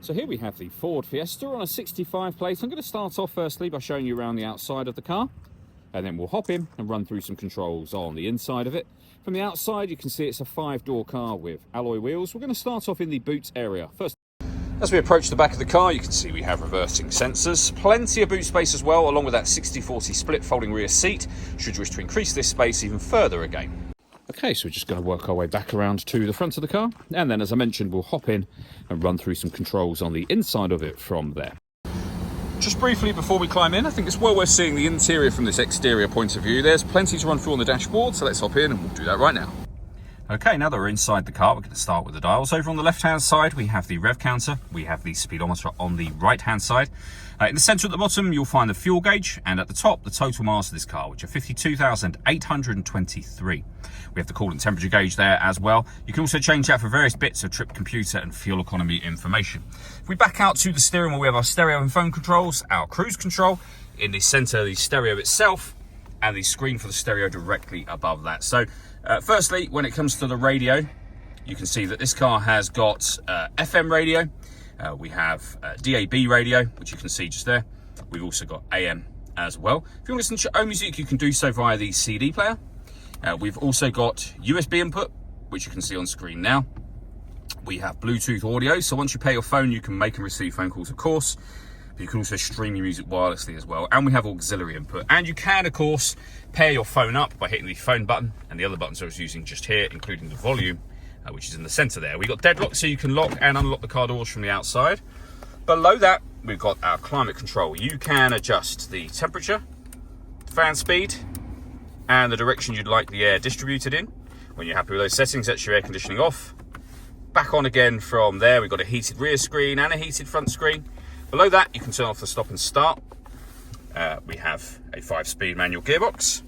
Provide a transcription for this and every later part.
So here we have the Ford Fiesta on a 65 plate. I'm going to start off firstly by showing you around the outside of the car, and then we'll hop in and run through some controls on the inside of it. From the outside, you can see it's a 5-door car with alloy wheels. We're going to start off in the boot area first. As we approach the back of the car, you can see we have reversing sensors, plenty of boot space as well, along with that 60/40 split folding rear seat, should you wish to increase this space even further again. Okay, so we're just going to work our way back around to the front of the car, and then, as I mentioned, we'll hop in and run through some controls on the inside of it from there. Just briefly before we climb in, I think it's well worth seeing the interior from this exterior point of view. There's plenty to run through on the dashboard, so let's hop in and we'll do that right now. Okay, now that we're inside the car, we're going to start with the dials. Over on the left-hand side, we have the rev counter. We have the speedometer on the right-hand side. In the centre at the bottom, you'll find the fuel gauge, and at the top, the total miles of this car, which are 52,823. We have the coolant temperature gauge there as well. You can also change that for various bits of trip computer and fuel economy information. If we back out to the steering wheel, we have our stereo and phone controls, our cruise control. In the centre, the stereo itself, and the screen for the stereo directly above that. So, firstly, when it comes to the radio, you can see that this car has got FM radio. We have DAB radio, which you can see just there. We've also got AM as well. If you want to listen to your own music, you can do so via the CD player. We've also got USB input, which you can see on screen now. We have Bluetooth audio, so once you pay your phone, you can make and receive phone calls, of course. But you can also stream your music wirelessly as well. And we have auxiliary input. And you can, of course, pair your phone up by hitting the phone button and the other buttons I was using just here, including the volume, which is in the centre there. We've got deadlock, so you can lock and unlock the car doors from the outside. Below that, we've got our climate control. You can adjust the temperature, fan speed, and the direction you'd like the air distributed in. When you're happy with those settings, that's your air conditioning off. Back on again from there, we've got a heated rear screen and a heated front screen. Below that, you can turn off the stop and start. We have a 5-speed manual gearbox,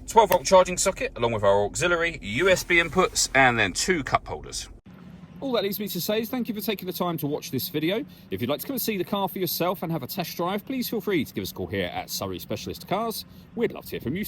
12-volt charging socket, along with our auxiliary, USB inputs, and then 2 cup holders. All that leaves me to say is thank you for taking the time to watch this video. If you'd like to come and see the car for yourself and have a test drive, please feel free to give us a call here at Surrey Specialist Cars. We'd love to hear from you.